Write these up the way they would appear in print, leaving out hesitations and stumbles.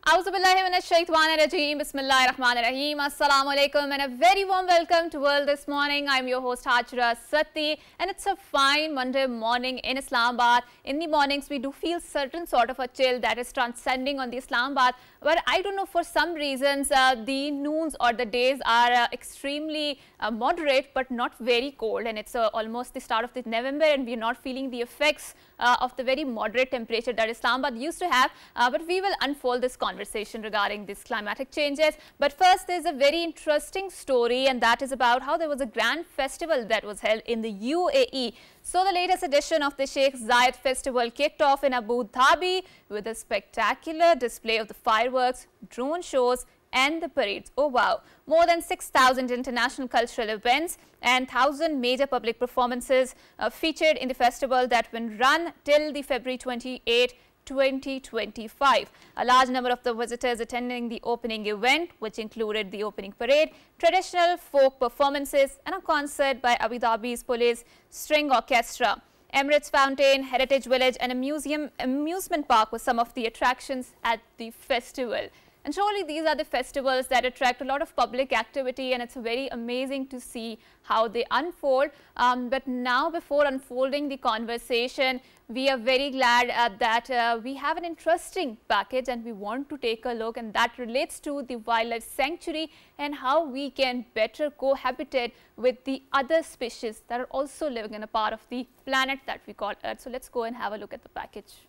Bismillahirrahmanirrahim. Assalamu alaikum and a very warm welcome to World This Morning. I'm your host Hajra, Satti, and it's a fine Monday morning in Islamabad. In the mornings we do feel certain sort of a chill that is transcending on the Islamabad, but I don't know, for some reasons the noons or the days are extremely moderate but not very cold, and it's almost the start of the November and we are not feeling the effects of the very moderate temperature that Islamabad used to have, but we will unfold this conversation regarding these climatic changes. But first, there's a very interesting story, and that is about how there was a grand festival that was held in the UAE. So the latest edition of the Sheikh Zayed festival kicked off in Abu Dhabi with a spectacular display of the fireworks, drone shows and the parades. Oh wow, more than 6,000 international cultural events and 1,000 major public performances featured in the festival that will run till the February 28, 2025. A large number of the visitors attending the opening event, which included the opening parade, traditional folk performances and a concert by Abu Dhabi's Police String Orchestra. Emirates Fountain, Heritage Village and a amusement park were some of the attractions at the festival. And surely these are the festivals that attract a lot of public activity, and it's very amazing to see how they unfold. But now, before unfolding the conversation, we are very glad that we have an interesting package and we want to take a look, and that relates to the wildlife sanctuary and how we can better cohabitate with the other species that are also living in a part of the planet that we call Earth. So let's go and have a look at the package.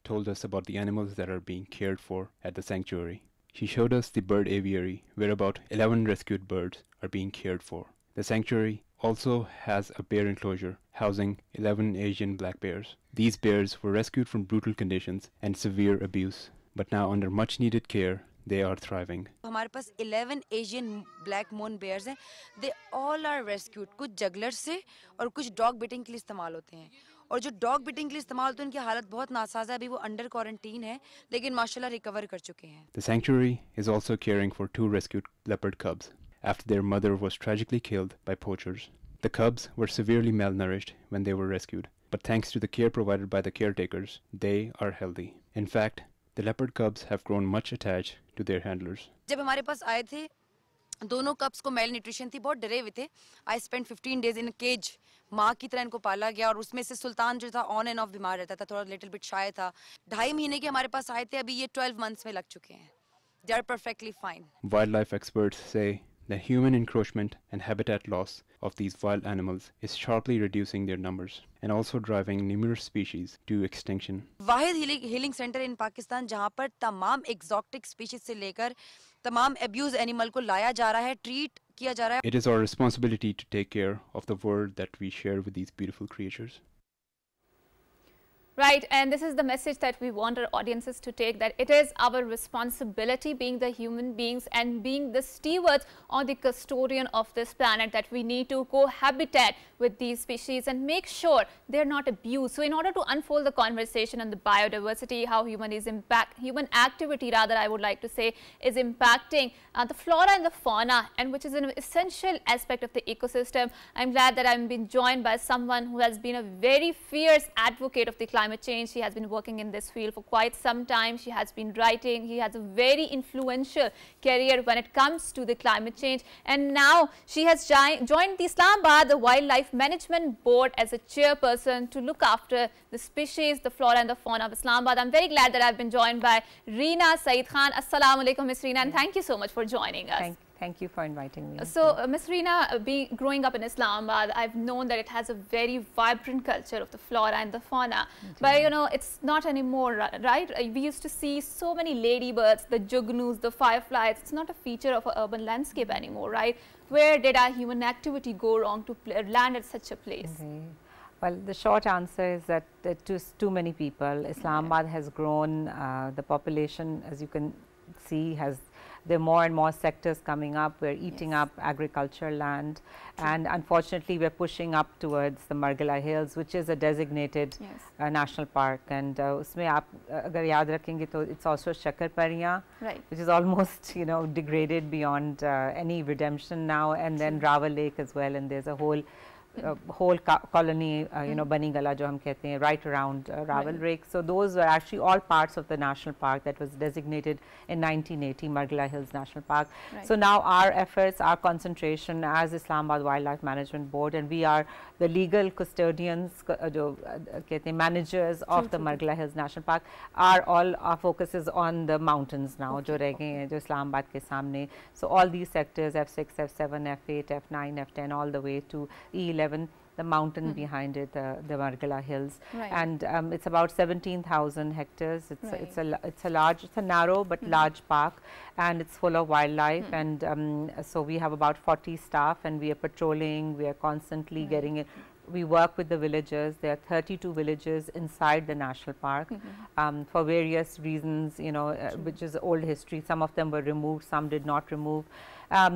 Told us about the animals that are being cared for at the sanctuary. She showed us the bird aviary, where about 11 rescued birds are being cared for. The sanctuary also has a bear enclosure housing 11 Asian black bears. These bears were rescued from brutal conditions and severe abuse, but now under much needed care they are thriving. हमारे पास 11 Asian black moon bears हैं. They all are rescued. कुछ jugglers से और कुछ dog beating के लिए इस्तेमाल होते हैं. और जो डॉग बीटिंग के लिए इस्तेमाल होते हैं उनकी हालत बहुत नासाज़ है. अभी वो अंडर क्वारंटीन है, लेकिन माशाल्लाह रिकवर कर चुके हैं. The sanctuary is also caring for 2 rescued leopard cubs after their mother was tragically killed by poachers. The cubs were severely malnourished when they were rescued, but thanks to the care provided by the caretakers, they are healthy. In fact, the leopard cubs have grown much attached to their handlers. जब हमारे पास आए थे, दोनों cups को mail nutrition थी, बहुत डरे हुए थे. I spent 15 days in a cage. माँ की तरह इनको पाला गया, और उसमें से सुल्तान जो था ऑन एंड ऑफ बीमार रहता था, थोड़ा लिटिल बिट शाय था. 2.5 महीने के हमारे पास आए थे, अभी ये 12 months में लग चुके हैं. They are perfectly fine. Wildlife experts say that human encroachment and habitat loss of these wild animals is sharply reducing their numbers and also driving numerous species to extinction. Wahid healing centre in Pakistan जहां पर तमाम exotic species से लेकर तमाम abuse animal को लाया जा रहा है, ट्रीट किया जा रहा है. It is our responsibility to take care of the world that we share with these beautiful creatures. Right, and this is the message that we want our audiences to take, that it is our responsibility, being the human beings and being the stewards or the custodian of this planet, that we need to cohabitate with these species and make sure they are not abused. So in order to unfold the conversation on the biodiversity, how human activity rather, I would like to say, is impacting the flora and the fauna, and which is an essential aspect of the ecosystem, I'm glad that I'm being joined by someone who has been a very fierce advocate of the climate change. She has been working in this field for quite some time. She has been writing. He has a very influential career when it comes to the climate change, and now she has joined the Islamabad the Wildlife Management Board as a chairperson to look after the species, the flora and the fauna of Islamabad. I'm very glad that I've been joined by Rina, Saeed Khan. Assalamu alaikum, Ms. Rina, and thank you so much for joining us. Thank you for inviting me. So, Ms. Rina, growing up in Islamabad, I've known that it has a very vibrant culture of the flora and the fauna. But, you know, it's not anymore, right? We used to see so many ladybirds, the juggnus, the fireflies. It's not a feature of an urban landscape anymore, right? Where did our human activity go wrong to land at such a place? Well, the short answer is that too many people. Islamabad has grown, the population, as you can see, there are more and more sectors coming up. We're eating up agricultural land, and unfortunately we're pushing up towards the Margala Hills, which is a designated national park. And usme aap agar yaad rakhenge to it's also Shakarpariyan, which is almost, you know, degraded beyond any redemption now, and then Rao Lake as well, and there's a whole whole colony, you know, Bani Gala jo hum kehte hain, right around Rao Alisher. So those were actually all parts of the national park that was designated in 1980, Margala Hills National Park. So now our efforts, our concentration as Islamabad Wildlife Management Board, and we are the legal custodians, managers of the Margala Hills National Park, are all our focus is on the mountains now, jo reh gaye hain, jo Islamabad ke samne. So all these sectors, F6, F7, F8, F9, F10, all the way to E11, the mountain behind it, the Margala Hills, and it's about 17,000 hectares. It's a large, it's a narrow but large park, and it's full of wildlife. And so we have about 40 staff, and we are patrolling. We are constantly getting it. We work with the villagers. There are 32 villages inside the national park for various reasons, you know, which is old history. Some of them were removed, some did not remove.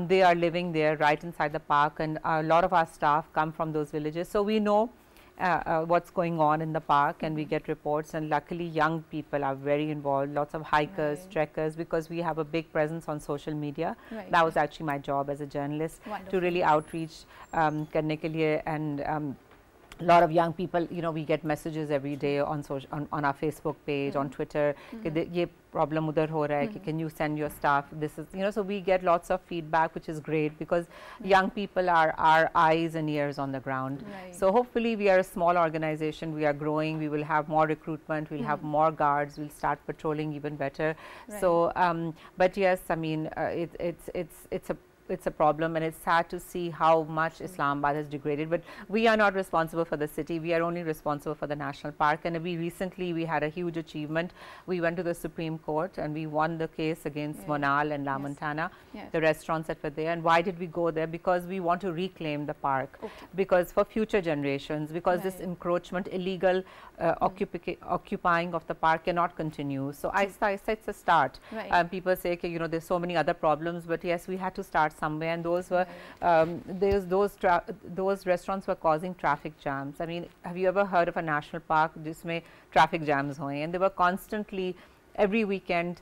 They are living there right inside the park, and a lot of our staff come from those villages. So we know what's going on in the park, and we get reports, and luckily young people are very involved, lots of hikers, trekkers, because we have a big presence on social media. That was actually my job as a journalist, to really outreach karne ke liye, and a lot of young people, you know, we get messages every day on on our Facebook page, on Twitter, ye problem udhar ho raha hai, can you send your staff, this is, you know, so we get lots of feedback, which is great, because young people are our eyes and ears on the ground. So hopefully we are a small organization, we are growing, we will have more recruitment, we'll have more guards, we'll start patrolling even better. So but yes, I mean, it's a problem, and it's sad to see how much Islamabad has degraded, but we are not responsible for the city, we are only responsible for the national park. And we recently had a huge achievement. We went to the Supreme Court and we won the case against Monal and La Montana, the restaurants that were there. And why did we go there? Because we want to reclaim the park, because for future generations, because this encroachment, illegal occupying of the park cannot continue. So I said it's a start. People say, okay, you know, there's so many other problems, but yes, we had to start somewhere, and those were those restaurants were causing traffic jams. I mean, have you ever heard of a national park jisme traffic jams hoye? And they were constantly every weekend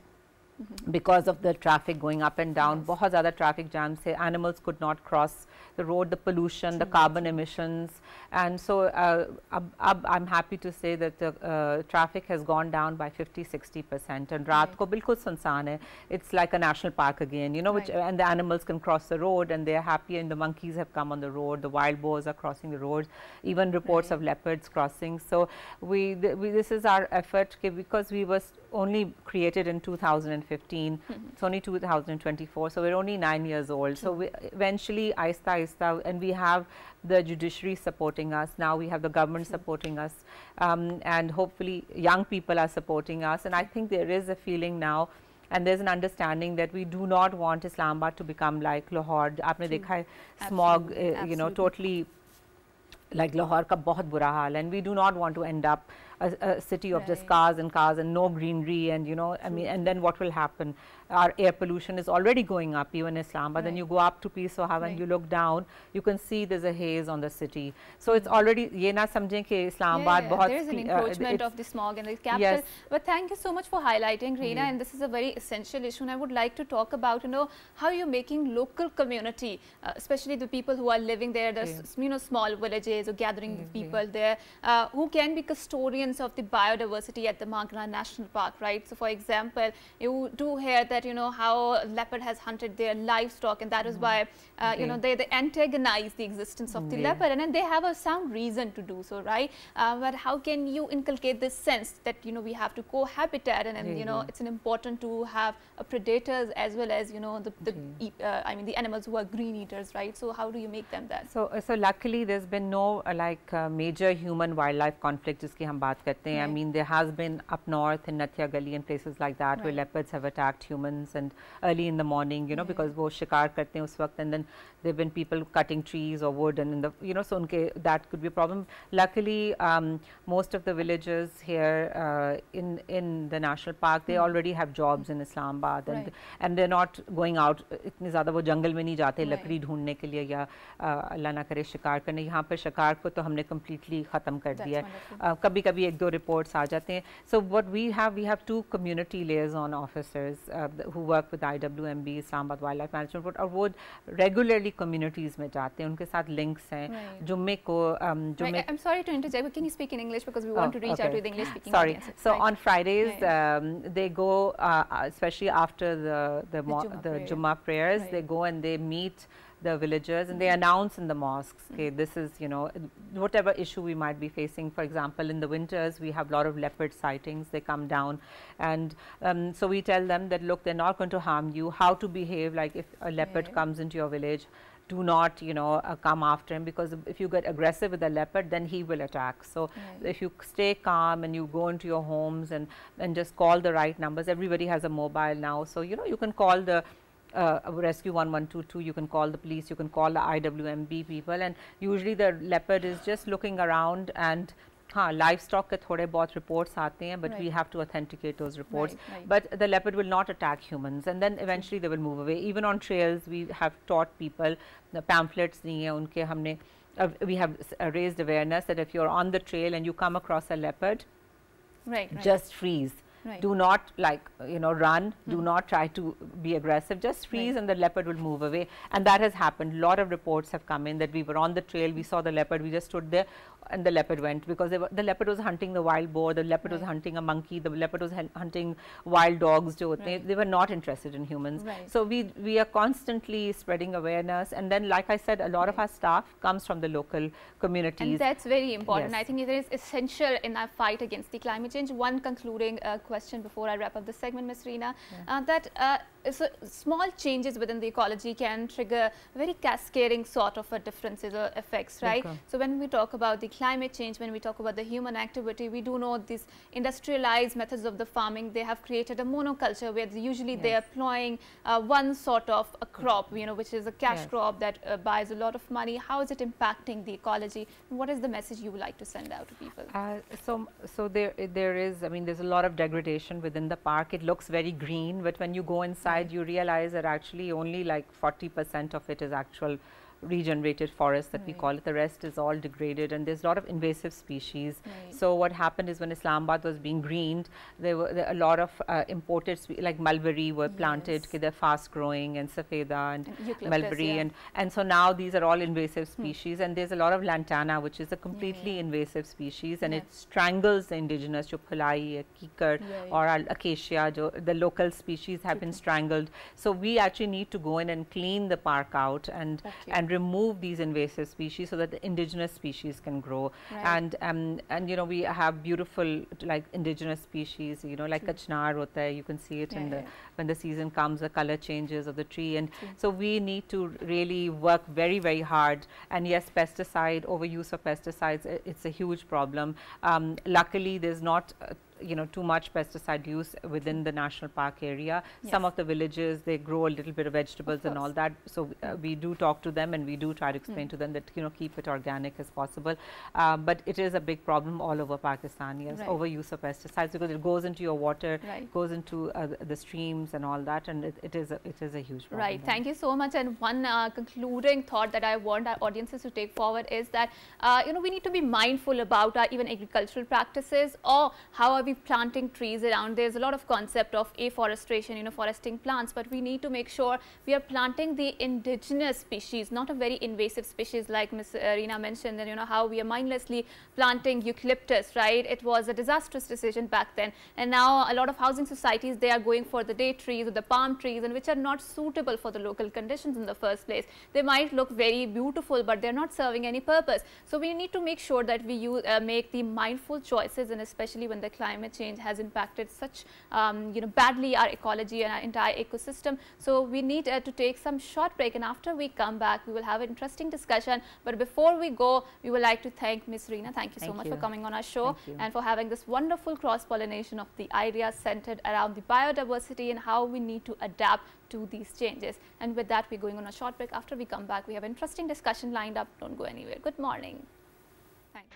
because of the traffic going up and down. Bahut zyada traffic jams the, animals could not cross the road, the pollution, the carbon emissions. And so I'm happy to say that the traffic has gone down by 50-60%, and raat ko bilkul sunsaan hai. It's like a national park again, you know, which and the animals can cross the road and they are happy, and the monkeys have come on the road, the wild boars are crossing the roads, even reports of leopards crossing. So this is our effort, because we were only created in 2015, it's only 2024, so we're only 9 years old. So we eventually aista, and we have the judiciary supporting us, now we have the government supporting us, and hopefully young people are supporting us. And I think there is a feeling now, and there's an understanding that we do not want Islamabad to become like Lahore. Aapne dekha hai, smog, you know, totally like Lahore ka bahut bura haal, and we do not want to end up a city of just cars and no greenery, and you know, I mean, and then what will happen? Our air pollution is already going up even in Islamabad. Then you go up to Peace Sohail and you look down, you can see there's a haze on the city. So it's already, ye na samjhe ki Islamabad bahut, there is an encroachment of the smog in the capital. But thank you so much for highlighting, Rina, and this is a very essential issue, and I would like to talk about, you know, how you're making local community, especially the people who are living there, there's you know, small villages or gathering people there, who can be custodians of the biodiversity at the Margala National Park, right? So for example, you do hear that, you know, how leopard has hunted their livestock, and that is why you know, they antagonize the existence of the leopard, and then they have a sound reason to do so, right? But how can you inculcate this sense that, you know, we have to cohabitat, and you know, it's important to have predators as well as, you know, I mean the animals who are green eaters, right? So how do you make them that? So luckily there's been no major human wildlife conflict jiski hum baat karte hain. I mean, there has been up north in Nathia Gully and places like that where leopards have attacked humans, and early in the morning, you know, because wo shikar karte hain us waqt, and then there have been people cutting trees or wood, and in the, you know, so that could be a problem. Luckily most of the villagers here in the national park, they already have jobs in Islamabad, and they're not going out itne zyada, wo jungle mein nahi jate lakdi dhoondne ke liye ya Allah na kare shikar karne. Yahan par shikar ko to humne completely khatam kar diya hai. Kabhi kabhi एक दो reports आ जाते हैं. So what we have 2 community liaison officers who work with IWMB, Islamabad Wildlife Management Board, और वो regularly communities में जाते हैं, उनके साथ links हैं. जुम्मे को I'm sorry to interject, but can you speak in English because we want to reach out to the English speaking Sorry. audiences. So on Fridays, they go, especially after the Jummah prayers, they go and they meet the villagers and they announce in the mosques, okay, this is, you know, whatever issue we might be facing. For example, in the winters, we have a lot of leopard sightings. They come down, and so we tell them that, look, they're not going to harm you. How to behave, like if a leopard comes into your village, do not, you know, come after him, because if you get aggressive with a leopard, then he will attack. So if you stay calm and you go into your homes and just call the right numbers. Everybody has a mobile now, so you know, you can call the rescue 1122, you can call the police, you can call the IWMB people, and usually the leopard is just looking around, and livestock के थोड़े बहुत reports आते हैं, but we have to authenticate those reports. But the leopard will not attack humans, and then eventually they will move away. Even on trails, we have taught people, the pamphlets नहीं है उनके, हमने we have raised awareness that if you're on the trail and you come across a leopard, just freeze. Do not, like, you know, run. Do not try to be aggressive. Just freeze and the leopard will move away. And that has happened. A lot of reports have come in that we were on the trail, we saw the leopard, we just stood there and the leopard went, because the leopard was hunting the wild boar, the leopard was hunting a monkey, the leopard was hunting wild dogs. They were not interested in humans. So we are constantly spreading awareness, and then, like I said, a lot of our staff comes from the local communities. And that's very important. I think it is essential in our fight against the climate change. One concluding question before I wrap up the segment, Ms. Rina, that so small changes within the ecology can trigger very cascading sort of differences or effects, right? So when we talk about the climate change, when we talk about the human activity, we do know these industrialized methods of the farming, they have created a monoculture where usually they are employing one sort of a crop, you know, which is a cash crop that buys a lot of money. How is it impacting the ecology? What is the message you would like to send out to people? So there is, I mean, there's a lot of degradation within the park. It looks very green, but when you go inside, you realize that actually only like 40% of it is actual regenerated forest that we call it. The rest is all degraded, and there's a lot of invasive species. So what happened is, when Islamabad was being greened, there were a lot of imported like mulberry were planted, they're fast growing, and safeda and mulberry, and so now these are all invasive species. And there's a lot of lantana, which is a completely invasive species, and it strangles the indigenous, jo phulai, kikar or acacia, the local species have been strangled. So we actually need to go in and clean the park out and remove these invasive species so that the indigenous species can grow. And you know, we have beautiful like indigenous species, you know, like kachnar hota hai, you can see it in the when the season comes, the color changes of the tree. And so we need to really work very, very hard. And yes, pesticide, overuse of pesticides, it's a huge problem. Luckily there's not you know, too much pesticide use within the national park area. Some of the villages, they grow a little bit of vegetables and all that, so we do talk to them and we do try to explain to them that, you know, keep it organic as possible. But it is a big problem all over Pakistan, overuse of pesticides, because it goes into your water, goes into the streams and all that, and it is a huge problem. Thank you so much. And one concluding thought that I want our audiences to take forward is that you know, we need to be mindful about our even agricultural practices, or how are we planting trees around. There's a lot of concept of afforestation, you know, foresting plants, but we need to make sure we are planting the indigenous species, not a very invasive species like Ms. Rina mentioned, and you know, how we are mindlessly planting eucalyptus, right? It was a disastrous decision back then, and now a lot of housing societies, they are going for the date trees or the palm trees, and which are not suitable for the local conditions in the first place. They might look very beautiful, but they're not serving any purpose. So we need to make sure that we make the mindful choices, and especially when the climate change has impacted such you know, badly our ecology and our entire ecosystem. So we need to take some short break, and after we come back, we will have an interesting discussion. But before we go, we would like to thank Ms. Rina. Thank you so much for coming on our show and for having this wonderful cross-pollination of the ideas centered around the biodiversity and how we need to adapt to these changes. And with that, we're going on a short break. After we come back, we have an interesting discussion lined up. Don't go anywhere. Good morning. Thanks.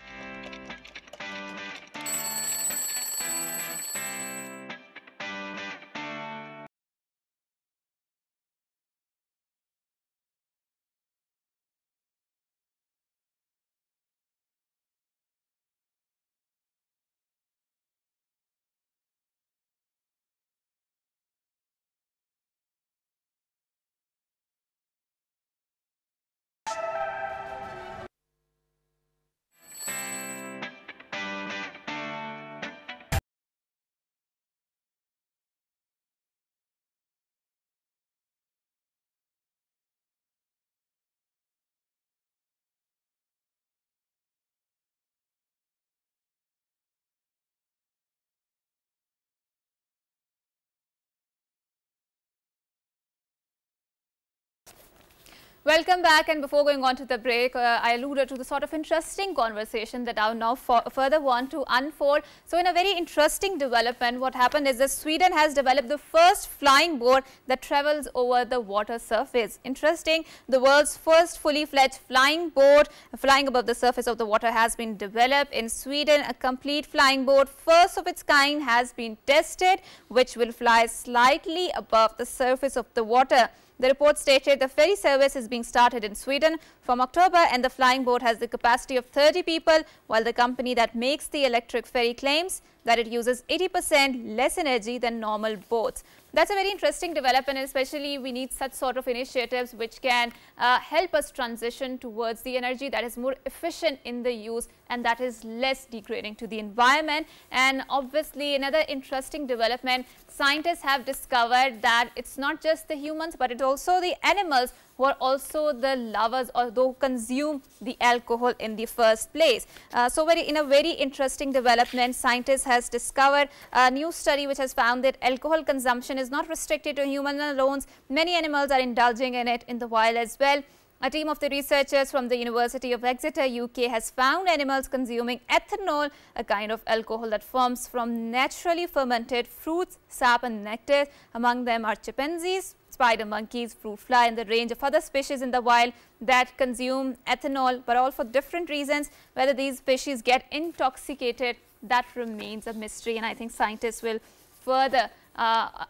Welcome back, and before going on to the break, I alluded to the sort of interesting conversation that I now further want to unfold. So in a very interesting development, what happened is that Sweden has developed the first flying boat that travels over the water surface. Interesting, the world's first fully fledged flying boat flying above the surface of the water has been developed in Sweden. A complete flying boat, first of its kind, has been tested, which will fly slightly above the surface of the water. The report stated the ferry service is being started in Sweden from October, and the flying boat has the capacity of 30 people, while the company that makes the electric ferry claims that it uses 80% less energy than normal boats. That's a very interesting development, and especially we need such sort of initiatives which can help us transition towards the energy that is more efficient in the use and that is less degrading to the environment. And obviously another interesting development, scientists have discovered that it's not just the humans but it's also the animals who are also the lovers or those who consume the alcohol in the first place. So in a very interesting development, scientists has discovered a new study which has found that alcohol consumption is not restricted to humans alone. Many animals are indulging in it in the wild as well. A team of the researchers from the University of Exeter, UK, has found animals consuming ethanol, a kind of alcohol that forms from naturally fermented fruits, sap and nectar. Among them are chimpanzees, spider monkeys, fruit fly, and the range of other species in the wild that consume ethanol, but all for different reasons. Whether these species get intoxicated, that remains a mystery, and I think scientists will further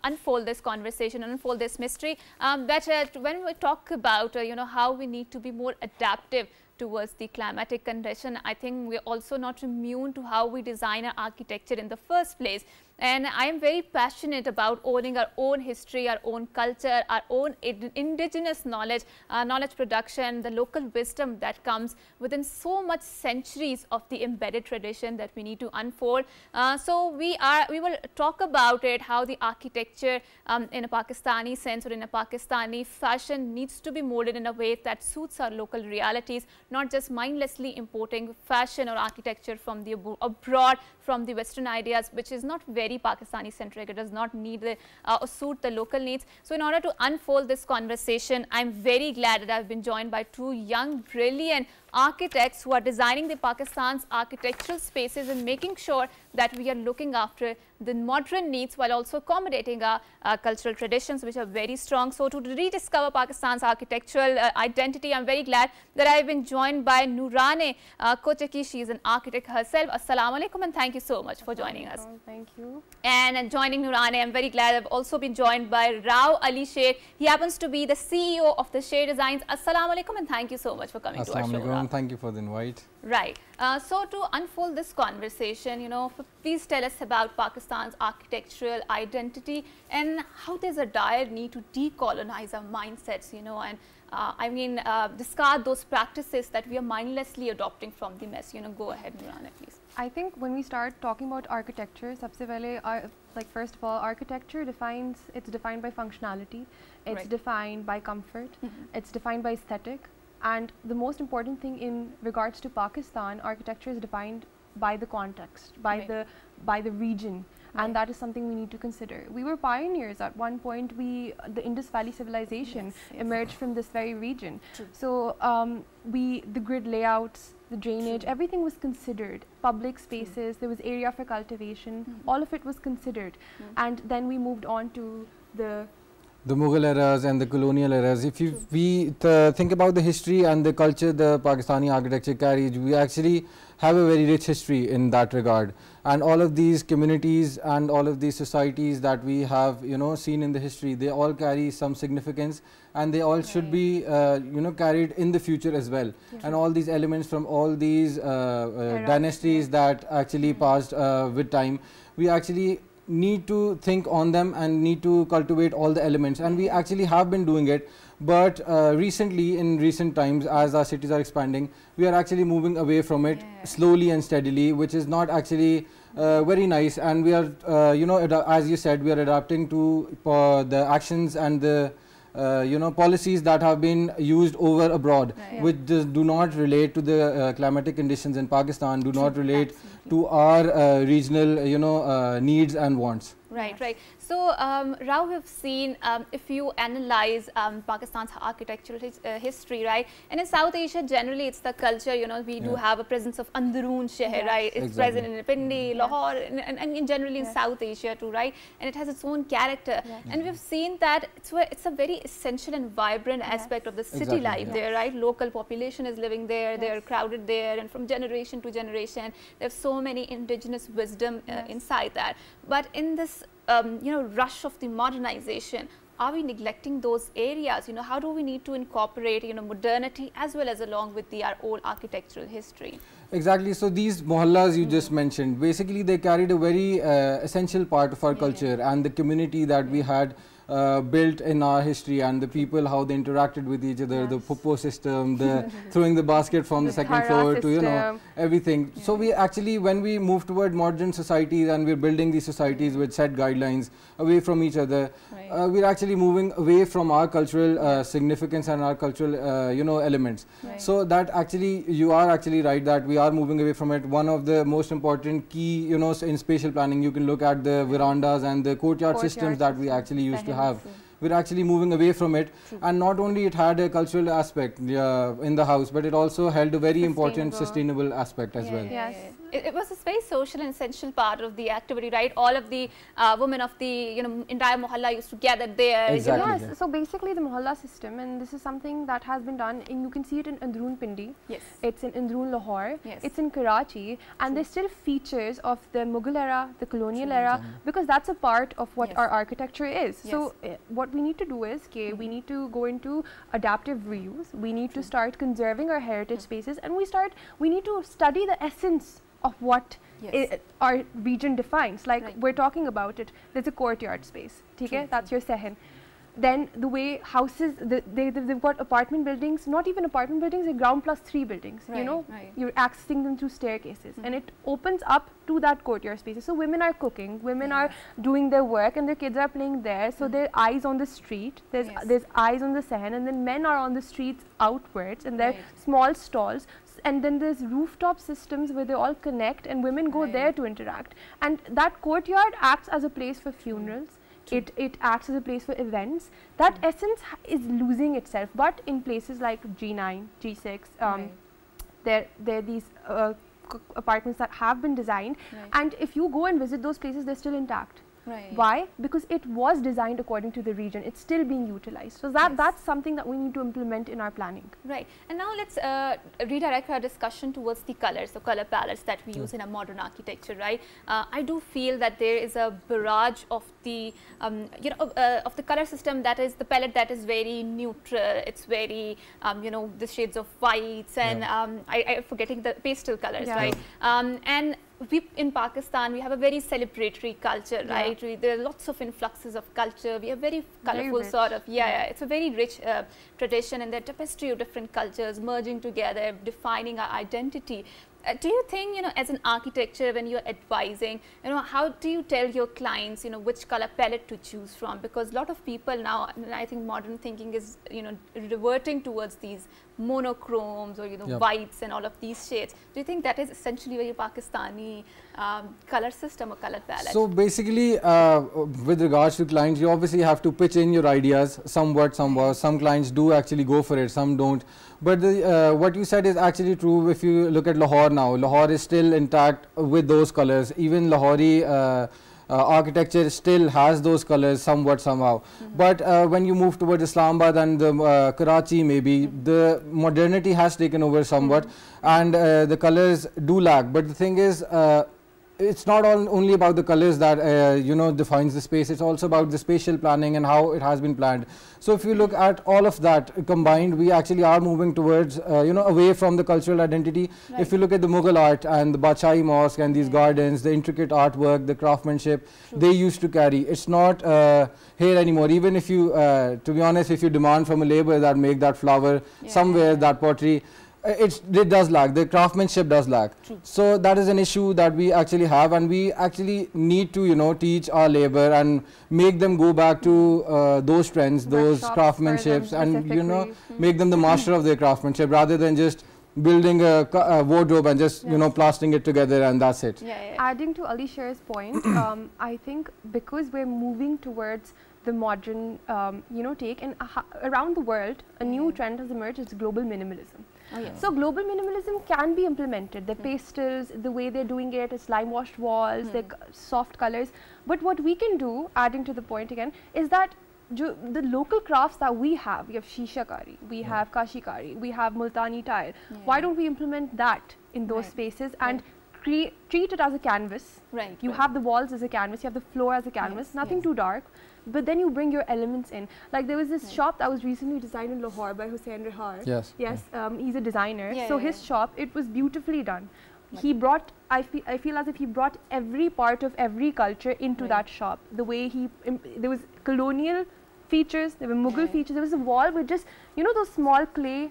unfold this conversation, unfold this mystery. But when we talk about how we need to be more adaptive towards the climatic condition, I think we're also not immune to how we design our architecture in the first place. And I am very passionate about owning our own history, our own culture, our own indigenous knowledge, knowledge production, the local wisdom that comes within so much centuries of the embedded tradition that we need to unfold. So we will talk about it, how the architecture in a Pakistani sense or in a Pakistani fashion needs to be molded in a way that suits our local realities, not just mindlessly importing fashion or architecture from the abroad, from the Western ideas, which is not very Pakistani centric. It does not need the, suit the local needs. So in order to unfold this conversation, I'm very glad that I've been joined by two young, brilliant architects who are designing the Pakistan's architectural spaces and making sure that we are looking after the modern needs while also accommodating our cultural traditions, which are very strong. So to rediscover Pakistan's architectural identity, I'm very glad that I've been joined by Nooraneh Koocheki. She is an architect herself. Assalamu alaikum, and thank you so much for joining us. Thank you. And joining Nooraneh, I'm very glad I've also been joined by Rao Alisher. He happens to be the CEO of the Sherdesigns. Assalamu alaikum, and thank you so much for coming to our show. Thank you for the invite. Right. So to unfold this conversation, please tell us about Pakistan's architectural identity and how there's a dire need to decolonize our mindsets, and discard those practices that we are mindlessly adopting from the mess. Go ahead, Nooraneh, please. I think when we start talking about architecture, first of all, architecture it's defined by functionality, it's right. defined by comfort, it's defined by aesthetic. And the most important thing in regards to Pakistan, architecture is defined by the context, by the region, and that is something we need to consider. We were pioneers at one point. The Indus Valley civilization emerged from this very region. True. So the grid layouts, the drainage, everything was considered. Public spaces, there was area for cultivation, all of it was considered. And then we moved on to the Mughal eras and the colonial eras. If we think about the history and the culture the Pakistani architecture carries, we actually have a very rich history in that regard. And all of these communities and all of these societies that we have, seen in the history, they all carry some significance, and they all should be, carried in the future as well. And all these elements from all these dynasties that actually passed with time, we actually need to think on them and need to cultivate all the elements, and we actually have been doing it. But recently, in recent times, as our cities are expanding, we are actually moving away from it slowly and steadily, which is not actually very nice. And we are, as you said, we are adapting to the actions and the policies that have been used over abroad, which do not relate to the climatic conditions in Pakistan, do not relate to our regional, needs and wants. Right, right. So, Rao, we've seen, if you analyze Pakistan's architectural history, right, and in South Asia, generally, it's the culture, you know, we do have a presence of Androon Sheher, right? It's present in Pindi, Lahore, and generally in South Asia too, right? And it has its own character. And we've seen that it's a very essential and vibrant aspect of the city life there, right? Local population is living there, they're crowded there, and from generation to generation, there's so many indigenous wisdom inside that. But in this, you know, rush of the modernization, are we neglecting those areas? You know, how do we need to incorporate, you know, modernity as well as along with our old architectural history? Exactly. So these mohallas you just mentioned, basically they carried a very essential part of our culture and the community that we had built in our history, and the people, how they interacted with each other, the popo system, the throwing the basket from the second floor to, you know, everything. So we actually, when we move toward modern societies and we're building these societies with set guidelines away from each other, we're actually moving away from our cultural significance and our cultural, you know, elements. So that actually, you are actually right that we are moving away from it. One of the most important key, you know, in spatial planning, you can look at the verandas and the courtyard systems that we actually used to have. We're actually moving away from it. And not only it had a cultural aspect in the house, but it also held a very important sustainable aspect as well. It was a very social and essential part of the activity, right? All of the women of the, you know, entire mohalla used to gather there. Exactly. Yes, so basically the mohalla system, and this is something that has been done, and you can see it in Androon Pindi, it's in Androon Lahore, it's in Karachi, and there's still features of the Mughal era, the colonial era, because that's a part of what our architecture is. So what we need to do is, we need to go into adaptive reuse, we need to start conserving our heritage spaces, and we need to study the essence of what our region defines. Like we're talking about it, there's a courtyard space, that's your sehen. Then the way houses, they've got apartment buildings, not even apartment buildings, they're ground plus 3 buildings, you know, you're accessing them through staircases, and it opens up to that courtyard spaces. So women are cooking, women are doing their work, and their kids are playing there, so there are eyes on the street, there's eyes on the sehen, and then men are on the streets outwards, and they're small stalls. And then there's rooftop systems where they all connect, and women go there to interact. And that courtyard acts as a place for funerals. It acts as a place for events. That essence is losing itself. But in places like G9, G6, there are these apartments that have been designed. And if you go and visit those places, they're still intact. Why? Because it was designed according to the region. It's still being utilized. So that's something that we need to implement in our planning. Right. And now let's redirect our discussion towards the colors, the color palettes that we use in a modern architecture, right? I do feel that there is a barrage of the, you know, of the color system that is the palette that is very neutral. It's very, you know, the shades of whites and I'm forgetting the pastel colors, right? And we in Pakistan, we have a very celebratory culture, right? There are lots of influxes of culture. We have very colorful sort of, it's a very rich tradition, and the tapestry of different cultures merging together, defining our identity. Do you think, you know, as an architecture, when you're advising, you know, how do you tell your clients, you know, which color palette to choose from? Because a lot of people now, I think modern thinking is, you know, reverting towards these monochromes or, you know, whites and all of these shades. Do you think that is essentially very Pakistani color system or color palette? So basically, with regards to clients, you obviously have to pitch in your ideas somewhat, somehow. Some clients do actually go for it, some don't. But what you said is actually true. If you look at Lahore now, Lahore is still intact with those colors. Even Lahori architecture still has those colors somewhat, somehow. But when you move towards Islamabad and Karachi, maybe the modernity has taken over somewhat, and the colors do lag. But the thing is, it's not only about the colors that you know, defines the space. It's also about the spatial planning and how it has been planned. So if you look at all of that combined, we actually are moving towards you know, away from the cultural identity. If you look at the Mughal art and the Badshahi Mosque and these gardens, the intricate artwork, the craftsmanship they used to carry, it's not here anymore. Even if you, to be honest, if you demand from a labor that make that flower somewhere, that pottery, it does lag, the craftsmanship does lag. So that is an issue that we actually have, and we actually need to, you know, teach our labor and make them go back to those trends, those craftsmanships, and, you know, make them the master of their craftsmanship rather than just building a wardrobe and just plastering it together and that's it. Adding to Alisher's point, I think because we're moving towards the modern take, and around the world a new trend has emerged, it's global minimalism. So global minimalism can be implemented. The pastels, the way they're doing it, it's lime washed walls, the soft colors. But what we can do, adding to the point again, is that the local crafts that we have shisha kari, we have kashi kari, we have multani tile. Why don't we implement that in those spaces and treat it as a canvas? You have the walls as a canvas, you have the floor as a canvas, nothing too dark. But then you bring your elements in. Like there was this shop that was recently designed in Lahore by Hussain Rihar. He's a designer. So his shop, it was beautifully done. He brought, I feel as if he brought every part of every culture into that shop. The way there was colonial features, there were Mughal features. There was a wall with just, those small clay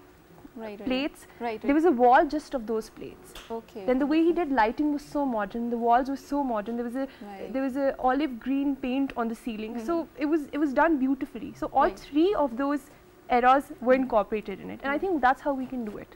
plates. There was a wall just of those plates. Then the way he did lighting was so modern. The walls were so modern. There was a olive green paint on the ceiling. So it was done beautifully. So all three of those eras were incorporated in it, and I think that's how we can do it.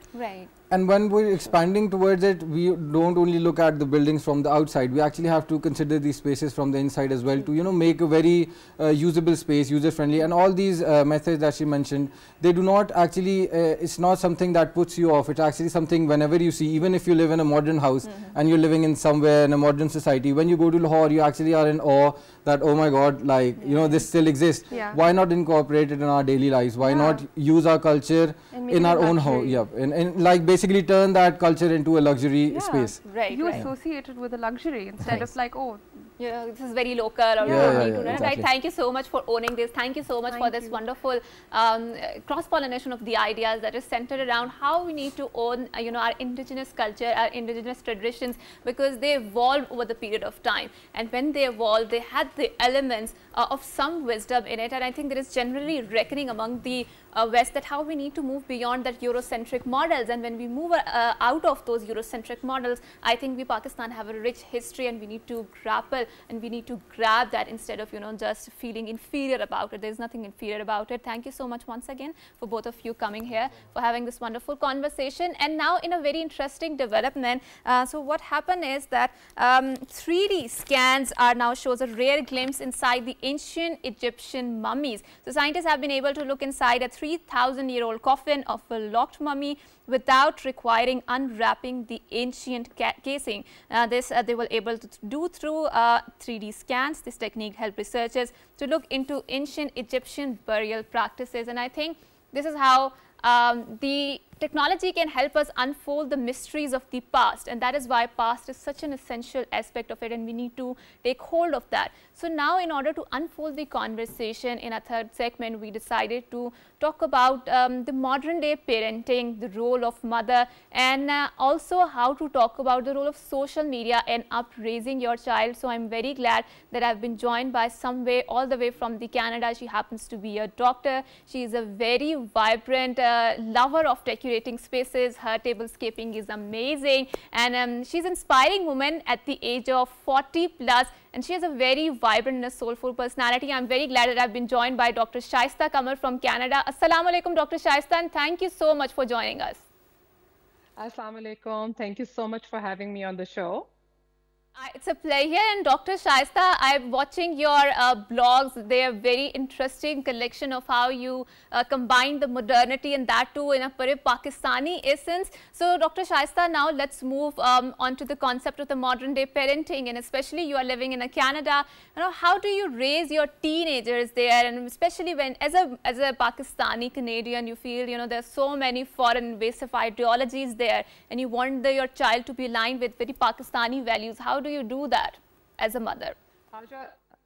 And when we're expanding towards it, we don't only look at the buildings from the outside, we actually have to consider these spaces from the inside as well to make a very usable space, user friendly. And all these methods that she mentioned, they do not actually, it's not something that puts you off. It's actually something whenever you see, even if you live in a modern house and you're living in somewhere in a modern society, when you go to Lahore, you actually are in awe that, oh my God, like, this still exists. Why not incorporate it in our daily lives? Why not use our culture in our own home? And like basically turn that culture into a luxury space. You associate it with a luxury instead of like, oh, this is very local or exactly. Thank you so much for owning this. Thank you so much for this wonderful cross-pollination of the ideas that is centered around how we need to own our indigenous culture, our indigenous traditions, because they evolved over the period of time, and when they evolved they had the elements of some wisdom in it, and I think there is generally reckoning among the West that how we need to move beyond that Eurocentric models, and when we move out of those Eurocentric models, I think we Pakistan have a rich history and we need to grapple and we need to grab that instead of just feeling inferior about it. There is nothing inferior about it. Thank you so much once again for both of you coming here, for having this wonderful conversation. And now in a very interesting development, so what happened is that 3D scans are now shows a rare glimpse inside the ancient Egyptian mummies. So scientists have been able to look inside a 3,000-year-old coffin of a locked mummy without requiring unwrapping the ancient casing. This they were able to do through 3D scans. This technique helped researchers to look into ancient Egyptian burial practices, and I think this is how the technology can help us unfold the mysteries of the past, and that is why past is such an essential aspect of it, and we need to take hold of that. So now in order to unfold the conversation in a third segment, we decided to talk about the modern day parenting, the role of mother, and also how to talk about the role of social media in upraising your child. So I'm very glad that I've been joined by somewhere all the way from the Canada. She happens to be a doctor. She is a very vibrant lover of decorating spaces. Her tablescaping is amazing, and she's an inspiring woman at the age of 40 plus, and she has a very vibrant and a soulful personality. I'm very glad that I've been joined by Dr. Shaista Qamar from Canada. Assalamu alaikum, Dr. Shaista, and thank you so much for joining us. Assalamu alaikum. Thank you so much for having me on the show. It's a pleasure. And Dr. Shaista, I'm watching your blogs. They are very interesting collection of how you combine the modernity and that too in a very Pakistani essence. So Dr. Shaista, now let's move on to the concept of the modern day parenting, and especially you are living in Canada. How do you raise your teenagers there, and especially when as a Pakistani Canadian you feel there are so many foreign invasive ideologies there, and you want your child to be aligned with very Pakistani values. How do you do that as a mother?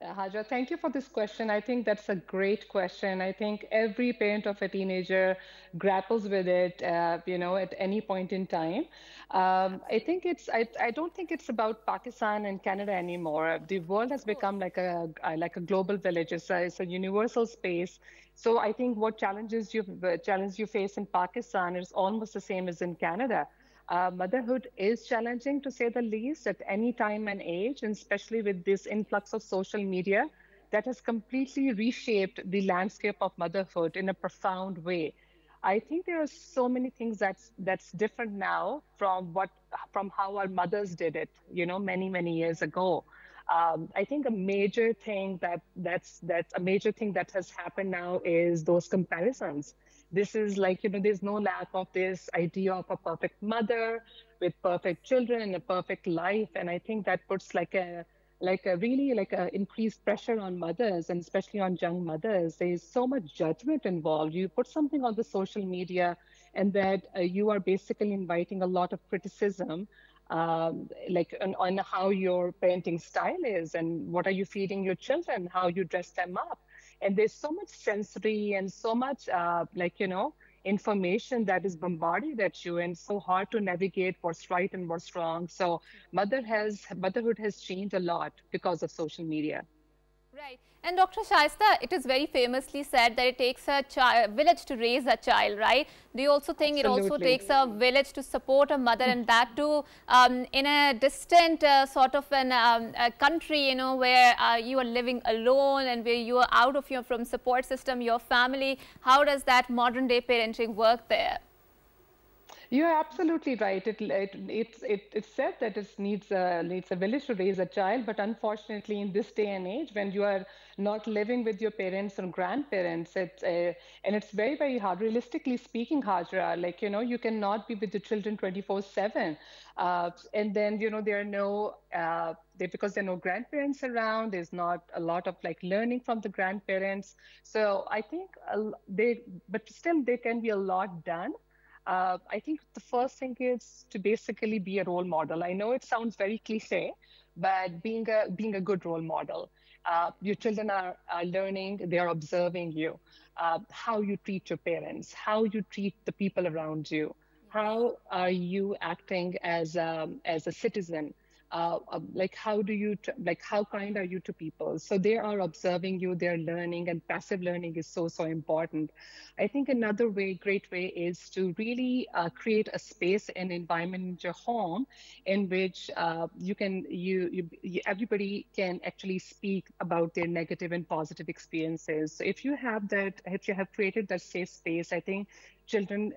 Hajra, thank you for this question. I think that's a great question. I think every parent of a teenager grapples with it, at any point in time. I think I don't think it's about Pakistan and Canada anymore. The world has become like a global village. It's a universal space. So I think what challenges you face in Pakistan is almost the same as in Canada. Motherhood is challenging, to say the least, at any time and age, and especially with this influx of social media that has completely reshaped the landscape of motherhood in a profound way. I think there are so many things that's different now from how our mothers did it, many years ago. I think a major thing that's a major thing that has happened now is those comparisons. This is like, there's no lack of this idea of a perfect mother with perfect children and a perfect life. And I think that puts like a really like a increased pressure on mothers, and especially on young mothers. There's so much judgment involved. You put something on the social media, and that you are basically inviting a lot of criticism, like on how your parenting style is, and what are you feeding your children, how you dress them up. And there's so much sensory and so much information that is bombarded at you, and so hard to navigate what's right and what's wrong. So motherhood has changed a lot because of social media. Right. And Dr. Shaista, it is very famously said that it takes a village to raise a child, right? Do you also think it also Absolutely. takes a village to support a mother, and that too in a distant sort of a country, where you are living alone and where you are out of from support system, your family? How does that modern day parenting work there? You're absolutely right. It's said that it needs a village to raise a child, but unfortunately, in this day and age, when you are not living with your parents or grandparents, and it's very hard. Realistically speaking, Hajra, like you cannot be with the children 24/7, and then there are no because there are no grandparents around. There's not a lot of like learning from the grandparents. So I think but still there can be a lot done. I think the first thing is to basically be a role model. I know it sounds very cliche, but being a good role model. Your children are learning, they are observing you, how you treat your parents, how you treat the people around you, how are you acting as a citizen. Like how kind are you to people? So they are observing you, they're learning, and passive learning is so important. I think another great way is to really create a space and environment in your home in which everybody can actually speak about their negative and positive experiences. So if you have created that safe space, I think children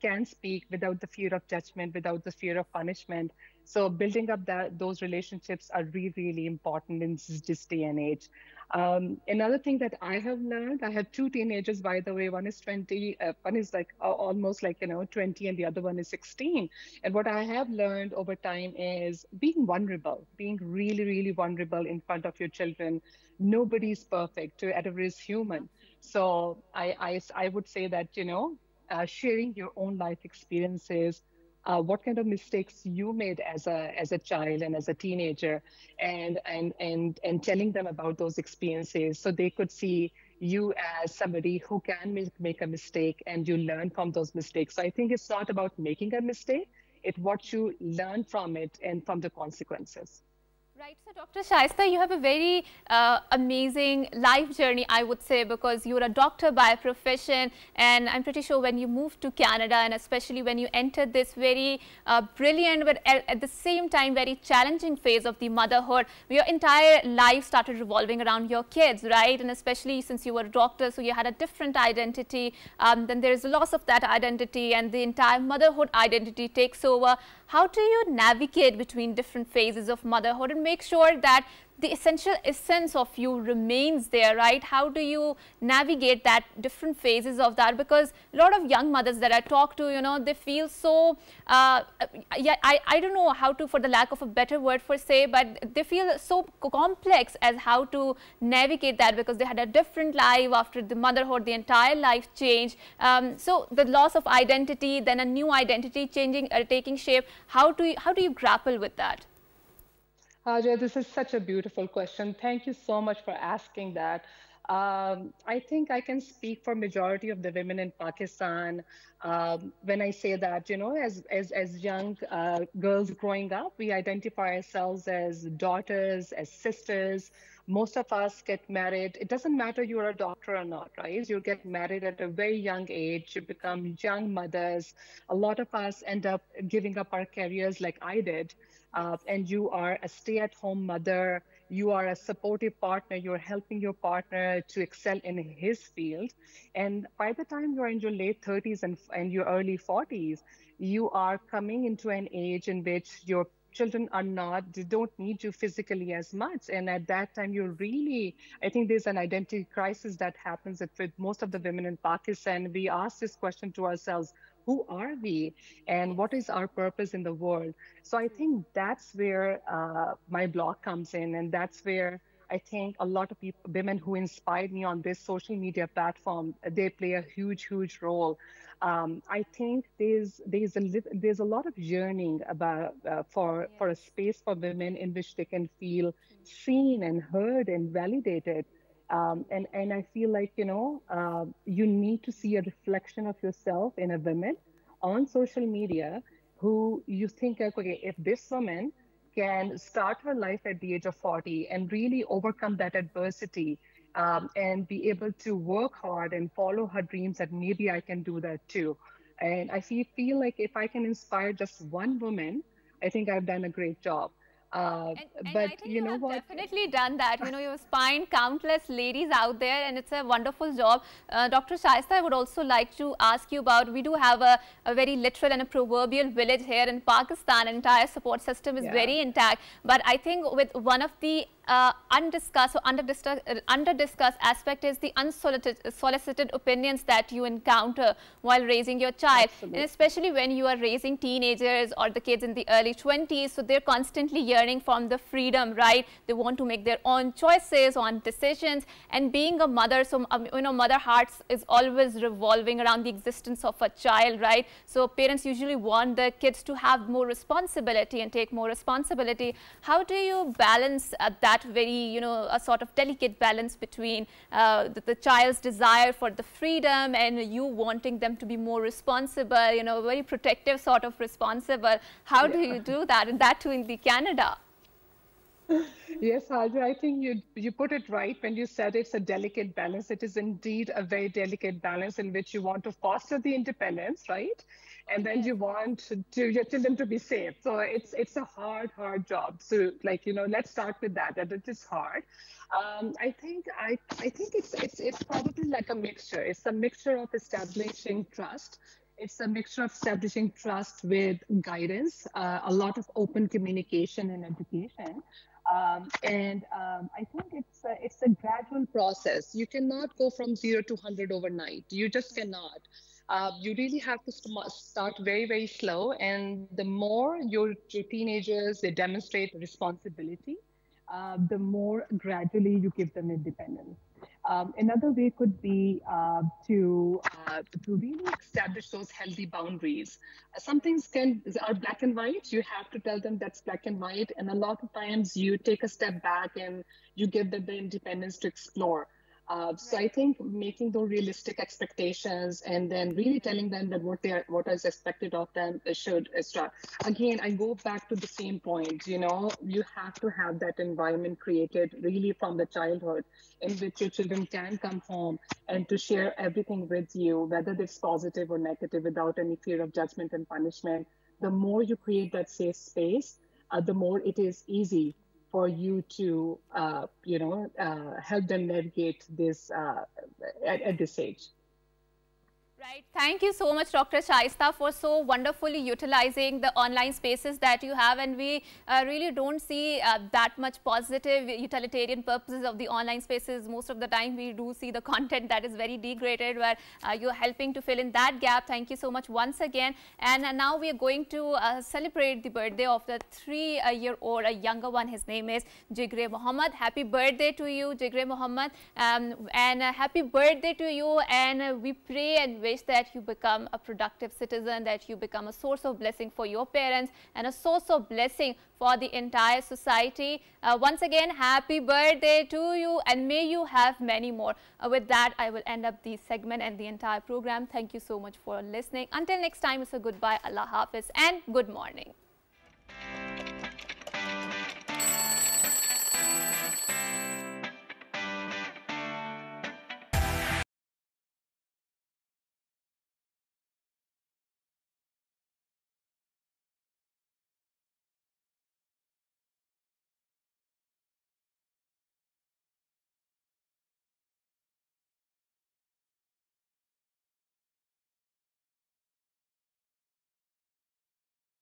can speak without the fear of judgment, without the fear of punishment. So building up those relationships are really important in this day and age. Another thing that I have learned, I have two teenagers, by the way. One is 20, one is like almost like 20, and the other one is 16. And what I have learned over time is being vulnerable, being really vulnerable in front of your children. Nobody's perfect. Whatever is human. So I would say that sharing your own life experiences, what kind of mistakes you made as a child and as a teenager, and telling them about those experiences so they could see you as somebody who can make a mistake, and you learn from those mistakes. So I think it's not about making a mistake, it's what you learn from it and from the consequences. Right. So, Dr. Shaista, you have a very amazing life journey, I would say, because you're a doctor by profession, and I'm pretty sure when you moved to Canada, and especially when you entered this very brilliant but at the same time very challenging phase of the motherhood, your entire life started revolving around your kids, right? And especially since you were a doctor, so you had a different identity, then there's a loss of that identity, and the entire motherhood identity takes over. How do you navigate between different phases of motherhood and make sure that the essential essence of you remains there, right? How do you navigate that different phases of that? Because a lot of young mothers that I talk to, they feel so, I don't know how to, for the lack of a better word for say, but they feel so complex as how to navigate that, because they had a different life after the motherhood, the entire life changed. So the loss of identity, then a new identity taking shape. How do you grapple with that? Hajra, this is such a beautiful question. Thank you so much for asking that. I think I can speak for majority of the women in Pakistan when I say that, as young girls growing up, we identify ourselves as daughters, as sisters. Most of us get married. It doesn't matter you're a doctor or not, right? You get married at a very young age. You become young mothers. A lot of us end up giving up our careers like I did. And you are a stay-at-home mother. you are a supportive partner, you're helping your partner to excel in his field. And by the time you're in your late 30s and your early 40s, you are coming into an age in which your children are not, they don't need you physically as much. And at that time, you're really, I think there's an identity crisis that happens with most of the women in Pakistan. We ask this question to ourselves: who are we, and what is our purpose in the world? So I think that's where my blog comes in, and that's where I think a lot of people, women who inspired me on this social media platform, they play a huge, huge role. I think there's a lot of yearning about for a space for women in which they can feel seen and heard and validated. And I feel like, you need to see a reflection of yourself in a woman on social media who you think, like, okay, if this woman can start her life at the age of 40 and really overcome that adversity, and be able to work hard and follow her dreams, that maybe I can do that too. And I feel like if I can inspire just one woman, I think I've done a great job. And But I think you have what? definitely done that. You've inspired countless ladies out there, and it's a wonderful job. Dr. Shaista, I would also like to ask you about, we do have a very literal and a proverbial village here in Pakistan. Entire support system is very intact. But I think with one of the undiscussed or under-discussed aspect is the unsolicited opinions that you encounter while raising your child. Absolutely. And especially when you are raising teenagers or the kids in the early 20s, so they're constantly yearning from the freedom, right? They want to make their own choices, on decisions, and being a mother, so mother hearts is always revolving around the existence of a child, right? So parents usually want the kids to have more responsibility and take more responsibility. How do you balance that very, a sort of delicate balance between the child's desire for the freedom and you wanting them to be more responsible, very protective sort of responsible? How do you do that, and that too in the Canada? Yes, Hajra, I think you put it right when you said it's a delicate balance. It is indeed a very delicate balance in which you want to foster the independence, right? And then you want your children to be safe. So it's a hard job. So, let's start with that it is hard. I think it's probably like a mixture. It's a mixture of establishing trust. It's a mixture of establishing trust with guidance, a lot of open communication and education. I think it's a gradual process. You cannot go from 0 to 100 overnight. You just cannot. You really have to start very, very slow. And the more your teenagers, they demonstrate responsibility, the more gradually you give them independence. Another way could be to really establish those healthy boundaries. Some things are black and white. You have to tell them that's black and white. And a lot of times you take a step back and you give them the independence to explore. So I think making those realistic expectations and then really telling them that what is expected of them should start. Again, I go back to the same point. You have to have that environment created really from the childhood in which your children can come home and to share everything with you, whether it's positive or negative, without any fear of judgment and punishment. The more you create that safe space, the more it is easy for you to, help them navigate this at this age. Right. Thank you so much, Dr. Shaista, for so wonderfully utilizing the online spaces that you have. And we really don't see that much positive utilitarian purposes of the online spaces. Most of the time, we do see the content that is very degraded, where you're helping to fill in that gap. Thank you so much once again. And now we are going to celebrate the birthday of the 3-year-old, a younger one. His name is Jigre Muhammad. Happy birthday to you, Jigre Muhammad. And happy birthday to you. And we pray and wish that you become a productive citizen, that you become a source of blessing for your parents and a source of blessing for the entire society. Once again, happy birthday to you, and may you have many more. With that, I will end up the segment and the entire program. Thank you so much for listening. Until next time, it's a goodbye, Allah Hafiz, and good morning.